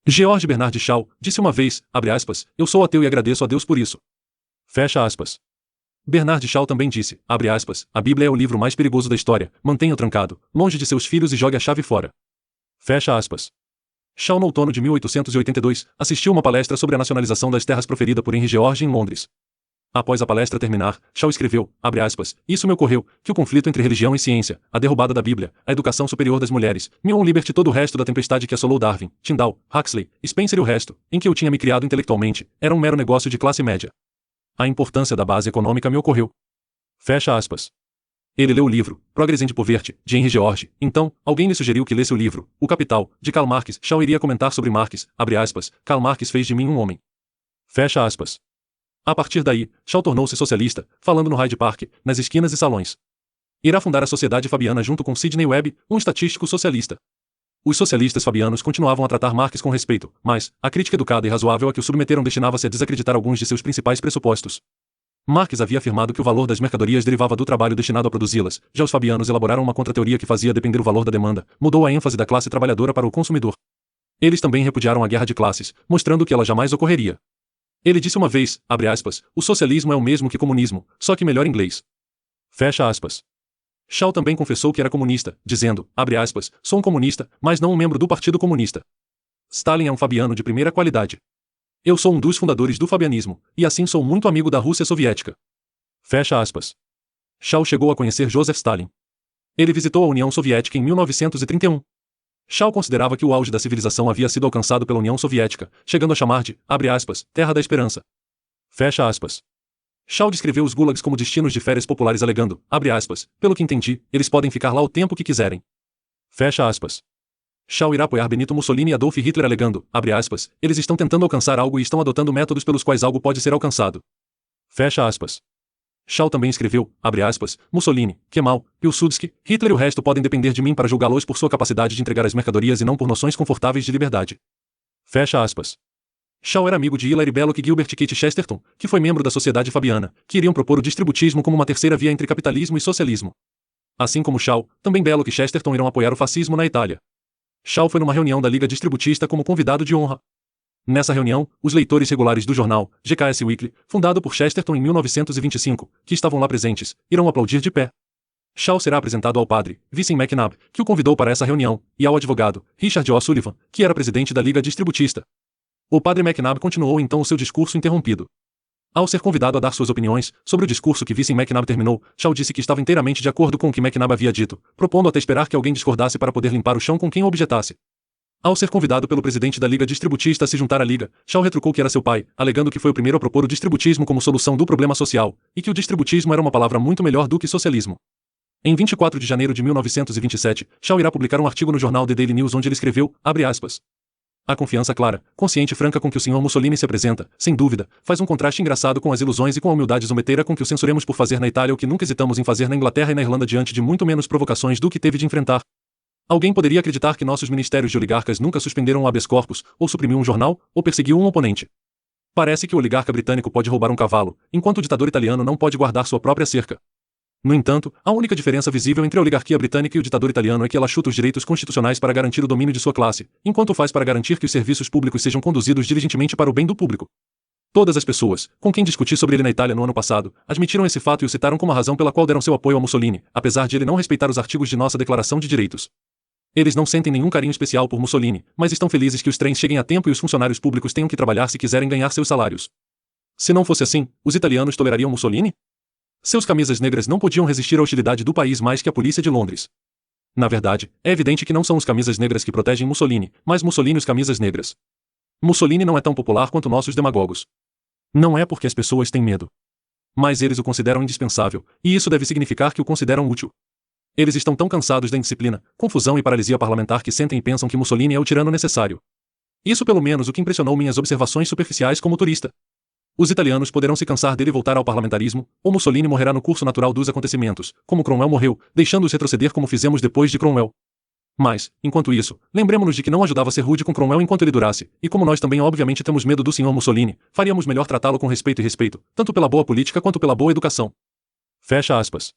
George Bernard Shaw disse uma vez, abre aspas, eu sou ateu e agradeço a Deus por isso. Fecha aspas. Bernard Shaw também disse, abre aspas, a Bíblia é o livro mais perigoso da história, mantenha-o trancado, longe de seus filhos e jogue a chave fora. Fecha aspas. Shaw, no outono de 1882, assistiu uma palestra sobre a nacionalização das terras proferida por Henry George em Londres. Após a palestra terminar, Shaw escreveu, abre aspas, isso me ocorreu, que o conflito entre religião e ciência, a derrubada da Bíblia, a educação superior das mulheres, Mill Liberty e todo o resto da tempestade que assolou Darwin, Tyndall, Huxley, Spencer e o resto, em que eu tinha me criado intelectualmente, era um mero negócio de classe média. A importância da base econômica me ocorreu. Fecha aspas. Ele leu o livro, Progress and Poverty, de Henry George. Então, alguém lhe sugeriu que lesse o livro, O Capital, de Karl Marx. Shaw iria comentar sobre Marx, abre aspas, Karl Marx fez de mim um homem. Fecha aspas. A partir daí, Shaw tornou-se socialista, falando no Hyde Park, nas esquinas e salões. Irá fundar a Sociedade Fabiana junto com Sidney Webb, um estatístico socialista. Os socialistas fabianos continuavam a tratar Marx com respeito, mas a crítica educada e razoável a que o submeteram destinava-se a desacreditar alguns de seus principais pressupostos. Marx havia afirmado que o valor das mercadorias derivava do trabalho destinado a produzi-las, já os fabianos elaboraram uma contra-teoria que fazia depender o valor da demanda, mudou a ênfase da classe trabalhadora para o consumidor. Eles também repudiaram a guerra de classes, mostrando que ela jamais ocorreria. Ele disse uma vez, abre aspas, o socialismo é o mesmo que comunismo, só que melhor inglês. Fecha aspas. Shaw também confessou que era comunista, dizendo, abre aspas, sou um comunista, mas não um membro do Partido Comunista. Stalin é um fabiano de primeira qualidade. Eu sou um dos fundadores do fabianismo, e assim sou muito amigo da Rússia soviética. Fecha aspas. Shaw chegou a conhecer Joseph Stalin. Ele visitou a União Soviética em 1931. Shaw considerava que o auge da civilização havia sido alcançado pela União Soviética, chegando a chamar de, abre aspas, Terra da Esperança. Fecha aspas. Shaw descreveu os gulags como destinos de férias populares alegando, abre aspas, pelo que entendi, eles podem ficar lá o tempo que quiserem. Fecha aspas. Shaw irá apoiar Benito Mussolini e Adolf Hitler alegando, abre aspas, eles estão tentando alcançar algo e estão adotando métodos pelos quais algo pode ser alcançado. Fecha aspas. Shaw também escreveu, abre aspas, Mussolini, Kemal, Pilsudski, Hitler e o resto podem depender de mim para julgá-los por sua capacidade de entregar as mercadorias e não por noções confortáveis de liberdade. Fecha aspas. Shaw era amigo de Hilary Belloc e Gilbert Keith Chesterton, que foi membro da Sociedade Fabiana, que iriam propor o distributismo como uma terceira via entre capitalismo e socialismo. Assim como Shaw, também Belloc e Chesterton irão apoiar o fascismo na Itália. Shaw foi numa reunião da Liga Distributista como convidado de honra. Nessa reunião, os leitores regulares do jornal, GKS Weekly, fundado por Chesterton em 1925, que estavam lá presentes, irão aplaudir de pé. Shaw será apresentado ao padre, Vincent McNabb, que o convidou para essa reunião, e ao advogado, Richard O. Sullivan, que era presidente da Liga Distributista. O padre McNabb continuou então o seu discurso interrompido. Ao ser convidado a dar suas opiniões sobre o discurso que Vincent McNabb terminou, Shaw disse que estava inteiramente de acordo com o que McNabb havia dito, propondo até esperar que alguém discordasse para poder limpar o chão com quem o objetasse. Ao ser convidado pelo presidente da Liga Distributista a se juntar à Liga, Shaw retrucou que era seu pai, alegando que foi o primeiro a propor o distributismo como solução do problema social, e que o distributismo era uma palavra muito melhor do que socialismo. Em 24 de janeiro de 1927, Shaw irá publicar um artigo no jornal The Daily News onde ele escreveu, abre aspas, a confiança clara, consciente e franca com que o Sr. Mussolini se apresenta, sem dúvida, faz um contraste engraçado com as ilusões e com a humildade zombeteira com que o censuremos por fazer na Itália o que nunca hesitamos em fazer na Inglaterra e na Irlanda diante de muito menos provocações do que teve de enfrentar. Alguém poderia acreditar que nossos ministérios de oligarcas nunca suspenderam um habeas corpus, ou suprimiu um jornal, ou perseguiu um oponente. Parece que o oligarca britânico pode roubar um cavalo, enquanto o ditador italiano não pode guardar sua própria cerca. No entanto, a única diferença visível entre a oligarquia britânica e o ditador italiano é que ela chuta os direitos constitucionais para garantir o domínio de sua classe, enquanto o faz para garantir que os serviços públicos sejam conduzidos diligentemente para o bem do público. Todas as pessoas, com quem discuti sobre ele na Itália no ano passado, admitiram esse fato e o citaram como a razão pela qual deram seu apoio a Mussolini, apesar de ele não respeitar os artigos de nossa Declaração de Direitos. Eles não sentem nenhum carinho especial por Mussolini, mas estão felizes que os trens cheguem a tempo e os funcionários públicos tenham que trabalhar se quiserem ganhar seus salários. Se não fosse assim, os italianos tolerariam Mussolini? Seus camisas negras não podiam resistir à hostilidade do país mais que a polícia de Londres. Na verdade, é evidente que não são os camisas negras que protegem Mussolini, mas Mussolini os camisas negras. Mussolini não é tão popular quanto nossos demagogos. Não é porque as pessoas têm medo. Mas eles o consideram indispensável, e isso deve significar que o consideram útil. Eles estão tão cansados da indisciplina, confusão e paralisia parlamentar que sentem e pensam que Mussolini é o tirano necessário. Isso pelo menos o que impressionou minhas observações superficiais como turista. Os italianos poderão se cansar dele e voltar ao parlamentarismo, ou Mussolini morrerá no curso natural dos acontecimentos, como Cromwell morreu, deixando-os retroceder como fizemos depois de Cromwell. Mas, enquanto isso, lembremos-nos de que não ajudava a ser rude com Cromwell enquanto ele durasse, e como nós também obviamente temos medo do Sr. Mussolini, faríamos melhor tratá-lo com respeito e respeito, tanto pela boa política quanto pela boa educação. Fecha aspas.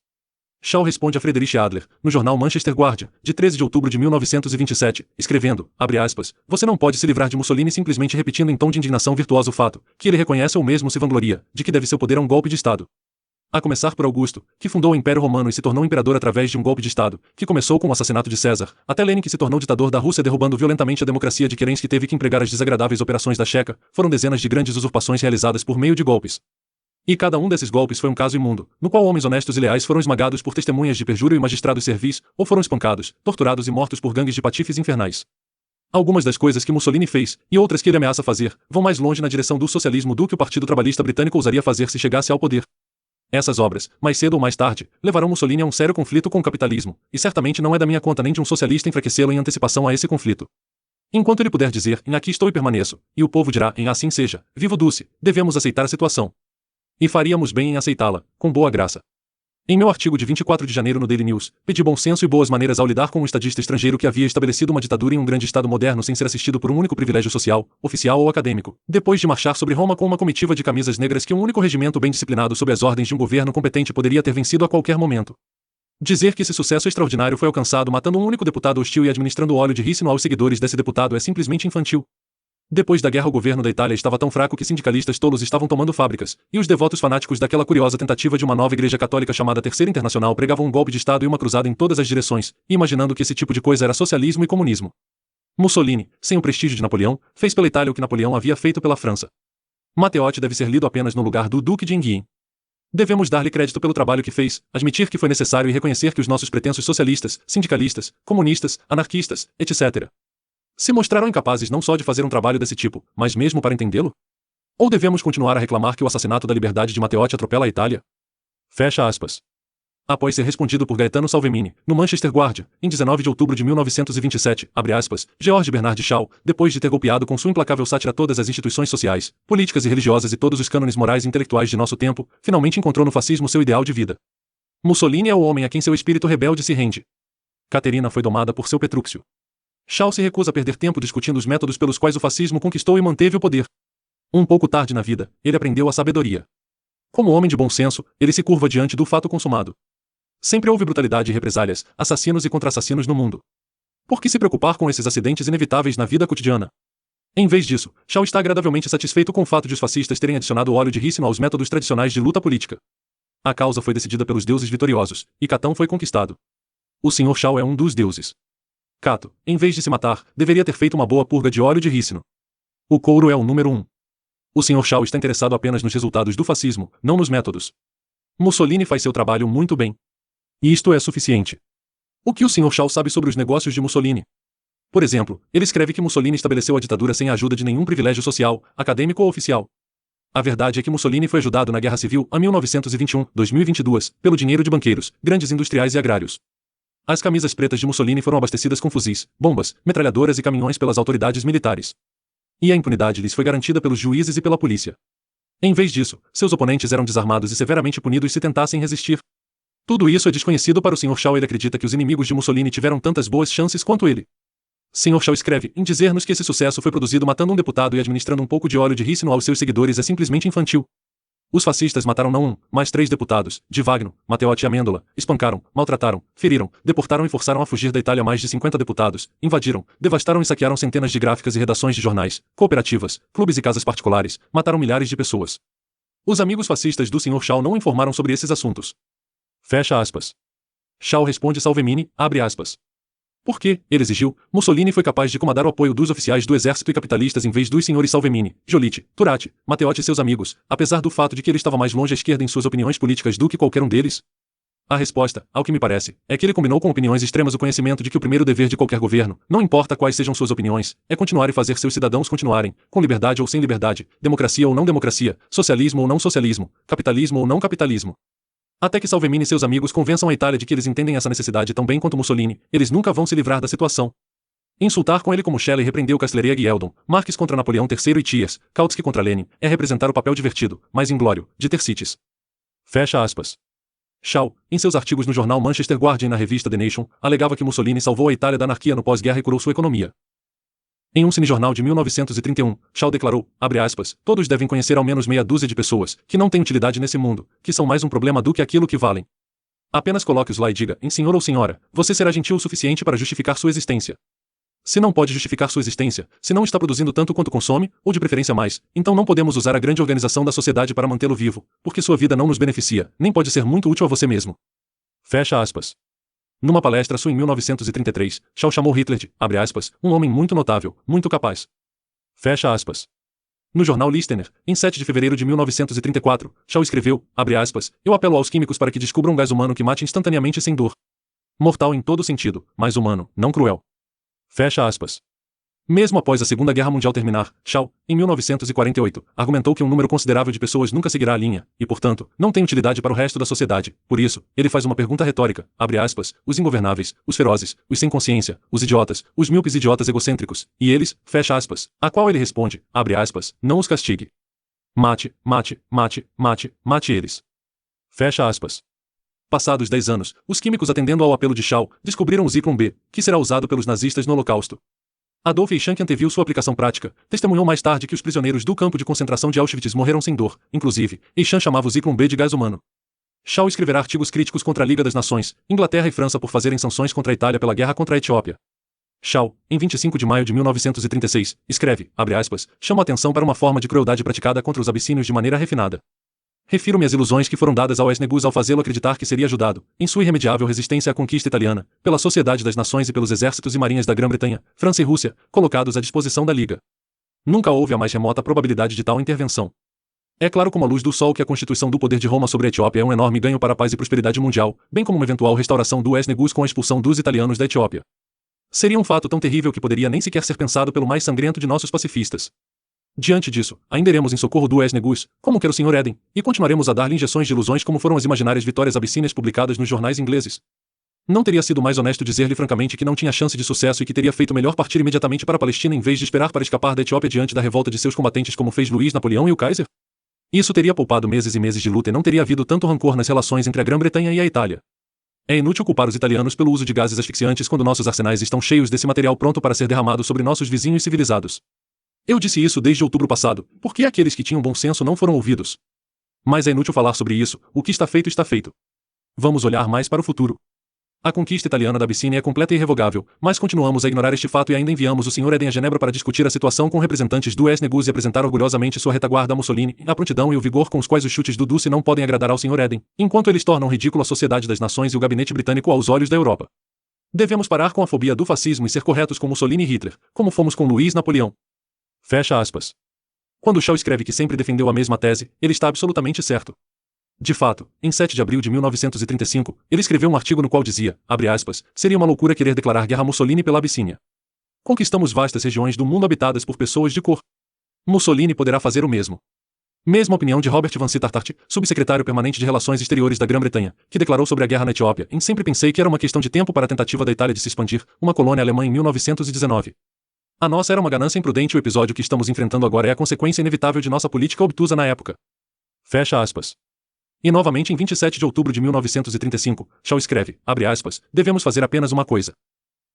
Shaw responde a Friedrich Adler, no jornal Manchester Guardian, de 13 de outubro de 1927, escrevendo, abre aspas, você não pode se livrar de Mussolini simplesmente repetindo em tom de indignação virtuosa o fato, que ele reconhece ou mesmo se vangloria, de que deve seu poder a um golpe de Estado. A começar por Augusto, que fundou o Império Romano e se tornou imperador através de um golpe de Estado, que começou com o assassinato de César, até Lenin que se tornou ditador da Rússia derrubando violentamente a democracia de Kerensky que teve que empregar as desagradáveis operações da Checa, foram dezenas de grandes usurpações realizadas por meio de golpes. E cada um desses golpes foi um caso imundo, no qual homens honestos e leais foram esmagados por testemunhas de perjúrio e magistrados servis, ou foram espancados, torturados e mortos por gangues de patifes infernais. Algumas das coisas que Mussolini fez, e outras que ele ameaça fazer, vão mais longe na direção do socialismo do que o Partido Trabalhista Britânico ousaria fazer se chegasse ao poder. Essas obras, mais cedo ou mais tarde, levarão Mussolini a um sério conflito com o capitalismo, e certamente não é da minha conta nem de um socialista enfraquecê-lo em antecipação a esse conflito. Enquanto ele puder dizer, em aqui estou e permaneço, e o povo dirá, em assim seja, vivo Dulce, devemos aceitar a situação. E faríamos bem em aceitá-la, com boa graça. Em meu artigo de 24 de janeiro no Daily News, pedi bom senso e boas maneiras ao lidar com um estadista estrangeiro que havia estabelecido uma ditadura em um grande estado moderno sem ser assistido por um único privilégio social, oficial ou acadêmico, depois de marchar sobre Roma com uma comitiva de camisas negras que um único regimento bem disciplinado sob as ordens de um governo competente poderia ter vencido a qualquer momento. Dizer que esse sucesso extraordinário foi alcançado matando um único deputado hostil e administrando óleo de rícino aos seguidores desse deputado é simplesmente infantil. Depois da guerra o governo da Itália estava tão fraco que sindicalistas tolos estavam tomando fábricas, e os devotos fanáticos daquela curiosa tentativa de uma nova igreja católica chamada Terceira Internacional pregavam um golpe de Estado e uma cruzada em todas as direções, imaginando que esse tipo de coisa era socialismo e comunismo. Mussolini, sem o prestígio de Napoleão, fez pela Itália o que Napoleão havia feito pela França. Matteotti deve ser lido apenas no lugar do Duque de Enghien. Devemos dar-lhe crédito pelo trabalho que fez, admitir que foi necessário e reconhecer que os nossos pretensos socialistas, sindicalistas, comunistas, anarquistas, etc., se mostraram incapazes não só de fazer um trabalho desse tipo, mas mesmo para entendê-lo? Ou devemos continuar a reclamar que o assassinato da liberdade de Matteotti atropela a Itália? Fecha aspas. Após ser respondido por Gaetano Salvemini, no Manchester Guardian, em 19 de outubro de 1927, abre aspas, George Bernard Shaw, depois de ter golpeado com sua implacável sátira todas as instituições sociais, políticas e religiosas e todos os cânones morais e intelectuais de nosso tempo, finalmente encontrou no fascismo seu ideal de vida. Mussolini é o homem a quem seu espírito rebelde se rende. Caterina foi domada por seu Petrúcio. Shaw se recusa a perder tempo discutindo os métodos pelos quais o fascismo conquistou e manteve o poder. Um pouco tarde na vida, ele aprendeu a sabedoria. Como homem de bom senso, ele se curva diante do fato consumado. Sempre houve brutalidade e represálias, assassinos e contra-assassinos no mundo. Por que se preocupar com esses acidentes inevitáveis na vida cotidiana? Em vez disso, Shaw está agradavelmente satisfeito com o fato de os fascistas terem adicionado óleo de rícino aos métodos tradicionais de luta política. A causa foi decidida pelos deuses vitoriosos, e Catão foi conquistado. O Sr. Shaw é um dos deuses. Cato, em vez de se matar, deveria ter feito uma boa purga de óleo de rícino. O couro é o número 1. O Sr. Shaw está interessado apenas nos resultados do fascismo, não nos métodos. Mussolini faz seu trabalho muito bem. E isto é suficiente. O que o Sr. Shaw sabe sobre os negócios de Mussolini? Por exemplo, ele escreve que Mussolini estabeleceu a ditadura sem a ajuda de nenhum privilégio social, acadêmico ou oficial. A verdade é que Mussolini foi ajudado na Guerra Civil a 1921-2022 pelo dinheiro de banqueiros, grandes industriais e agrários. As camisas pretas de Mussolini foram abastecidas com fuzis, bombas, metralhadoras e caminhões pelas autoridades militares. E a impunidade lhes foi garantida pelos juízes e pela polícia. Em vez disso, seus oponentes eram desarmados e severamente punidos se tentassem resistir. Tudo isso é desconhecido para o Sr. Shaw. Ele acredita que os inimigos de Mussolini tiveram tantas boas chances quanto ele. Sr. Shaw escreve, em dizer-nos que esse sucesso foi produzido matando um deputado e administrando um pouco de óleo de rícino aos seus seguidores é simplesmente infantil. Os fascistas mataram não um, mas 3 deputados, de Wagner, Matteotti e Amêndola, espancaram, maltrataram, feriram, deportaram e forçaram a fugir da Itália mais de 50 deputados, invadiram, devastaram e saquearam centenas de gráficas e redações de jornais, cooperativas, clubes e casas particulares, mataram milhares de pessoas. Os amigos fascistas do Sr. Shaw não informaram sobre esses assuntos. Fecha aspas. Shaw responde Salvemini, abre aspas. Porque, ele exigiu, Mussolini foi capaz de comandar o apoio dos oficiais do exército e capitalistas em vez dos senhores Salvemini, Giolitti, Turati, Matteotti e seus amigos, apesar do fato de que ele estava mais longe à esquerda em suas opiniões políticas do que qualquer um deles? A resposta, ao que me parece, é que ele combinou com opiniões extremas o conhecimento de que o primeiro dever de qualquer governo, não importa quais sejam suas opiniões, é continuar e fazer seus cidadãos continuarem, com liberdade ou sem liberdade, democracia ou não democracia, socialismo ou não socialismo, capitalismo ou não capitalismo. Até que Salvemini e seus amigos convençam a Itália de que eles entendem essa necessidade tão bem quanto Mussolini, eles nunca vão se livrar da situação. Insultar com ele como Shelley repreendeu Castlereagh e Eldon, Marx contra Napoleão III e Thiers, Kautsky contra Lenin, é representar o papel divertido, mas inglório, de Thersites. Fecha aspas. Shaw, em seus artigos no jornal Manchester Guardian e na revista The Nation, alegava que Mussolini salvou a Itália da anarquia no pós-guerra e curou sua economia. Em um cinejornal de 1931, Shaw declarou, abre aspas, todos devem conhecer ao menos meia dúzia de pessoas, que não têm utilidade nesse mundo, que são mais um problema do que aquilo que valem. Apenas coloque-os lá e diga, em senhor ou senhora, você será gentil o suficiente para justificar sua existência. Se não pode justificar sua existência, se não está produzindo tanto quanto consome, ou de preferência mais, então não podemos usar a grande organização da sociedade para mantê-lo vivo, porque sua vida não nos beneficia, nem pode ser muito útil a você mesmo. Fecha aspas. Numa palestra sua em 1933, Shaw chamou Hitler de, abre aspas, um homem muito notável, muito capaz. Fecha aspas. No jornal Listener, em 7 de fevereiro de 1934, Shaw escreveu, abre aspas, eu apelo aos químicos para que descubram um gás humano que mate instantaneamente sem dor. Mortal em todo sentido, mas humano, não cruel. Fecha aspas. Mesmo após a Segunda Guerra Mundial terminar, Shaw, em 1948, argumentou que um número considerável de pessoas nunca seguirá a linha, e portanto, não tem utilidade para o resto da sociedade. Por isso, ele faz uma pergunta retórica, abre aspas, os ingovernáveis, os ferozes, os sem consciência, os idiotas, os míopes idiotas egocêntricos, e eles, fecha aspas, a qual ele responde, abre aspas, não os castigue. Mate, mate, mate, mate, mate eles. Fecha aspas. Passados 10 anos, os químicos atendendo ao apelo de Shaw, descobriram o Zyklon B, que será usado pelos nazistas no Holocausto. Adolf Eichmann, que anteviu sua aplicação prática, testemunhou mais tarde que os prisioneiros do campo de concentração de Auschwitz morreram sem dor, inclusive, Eichmann chamava o Zyklon B de gás humano. Shaw escreverá artigos críticos contra a Liga das Nações, Inglaterra e França por fazerem sanções contra a Itália pela guerra contra a Etiópia. Shaw, em 25 de maio de 1936, escreve, abre aspas, chama a atenção para uma forma de crueldade praticada contra os abissínios de maneira refinada. Refiro-me às ilusões que foram dadas ao Negus ao fazê-lo acreditar que seria ajudado, em sua irremediável resistência à conquista italiana, pela Sociedade das Nações e pelos exércitos e marinhas da Grã-Bretanha, França e Rússia, colocados à disposição da Liga. Nunca houve a mais remota probabilidade de tal intervenção. É claro como a luz do sol que a constituição do poder de Roma sobre a Etiópia é um enorme ganho para a paz e prosperidade mundial, bem como uma eventual restauração do Negus com a expulsão dos italianos da Etiópia. Seria um fato tão terrível que poderia nem sequer ser pensado pelo mais sangrento de nossos pacifistas. Diante disso, ainda iremos em socorro do Negus, como quer o Sr. Eden, e continuaremos a dar-lhe injeções de ilusões como foram as imaginárias vitórias abissínias publicadas nos jornais ingleses. Não teria sido mais honesto dizer-lhe francamente que não tinha chance de sucesso e que teria feito melhor partir imediatamente para a Palestina em vez de esperar para escapar da Etiópia diante da revolta de seus combatentes como fez Luís Napoleão e o Kaiser? Isso teria poupado meses e meses de luta e não teria havido tanto rancor nas relações entre a Grã-Bretanha e a Itália. É inútil culpar os italianos pelo uso de gases asfixiantes quando nossos arsenais estão cheios desse material pronto para ser derramado sobre nossos vizinhos civilizados. Eu disse isso desde outubro passado, porque aqueles que tinham bom senso não foram ouvidos. Mas é inútil falar sobre isso, o que está feito está feito. Vamos olhar mais para o futuro. A conquista italiana da Abissínia é completa e irrevogável, mas continuamos a ignorar este fato e ainda enviamos o Sr. Eden a Genebra para discutir a situação com representantes do Negus e apresentar orgulhosamente sua retaguarda a Mussolini, a prontidão e o vigor com os quais os chutes do Duce não podem agradar ao Sr. Eden, enquanto eles tornam ridículo a Sociedade das Nações e o gabinete britânico aos olhos da Europa. Devemos parar com a fobia do fascismo e ser corretos com Mussolini e Hitler, como fomos com Luís Napoleão. Fecha aspas. Quando Shaw escreve que sempre defendeu a mesma tese, ele está absolutamente certo. De fato, em 7 de abril de 1935, ele escreveu um artigo no qual dizia, abre aspas, seria uma loucura querer declarar guerra a Mussolini pela Abissínia. Conquistamos vastas regiões do mundo habitadas por pessoas de cor. Mussolini poderá fazer o mesmo. Mesma opinião de Robert Van Sittart, subsecretário permanente de Relações Exteriores da Grã-Bretanha, que declarou sobre a guerra na Etiópia, em sempre pensei que era uma questão de tempo para a tentativa da Itália de se expandir, uma colônia alemã em 1919. A nossa era uma ganância imprudente e o episódio que estamos enfrentando agora é a consequência inevitável de nossa política obtusa na época. Fecha aspas. E novamente em 27 de outubro de 1935, Shaw escreve, abre aspas, devemos fazer apenas uma coisa.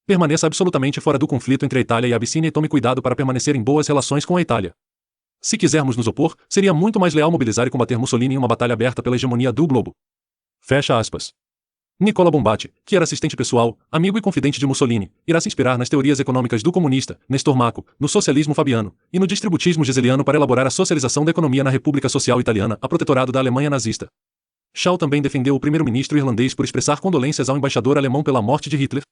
Permaneça absolutamente fora do conflito entre a Itália e a Abissínia e tome cuidado para permanecer em boas relações com a Itália. Se quisermos nos opor, seria muito mais leal mobilizar e combater Mussolini em uma batalha aberta pela hegemonia do globo. Fecha aspas. Nicola Bombati, que era assistente pessoal, amigo e confidente de Mussolini, irá se inspirar nas teorias econômicas do comunista, Nestor Maco, no socialismo fabiano, e no distributismo geseliano para elaborar a socialização da economia na República Social Italiana, a protetorado da Alemanha nazista. Shaw também defendeu o primeiro-ministro irlandês por expressar condolências ao embaixador alemão pela morte de Hitler.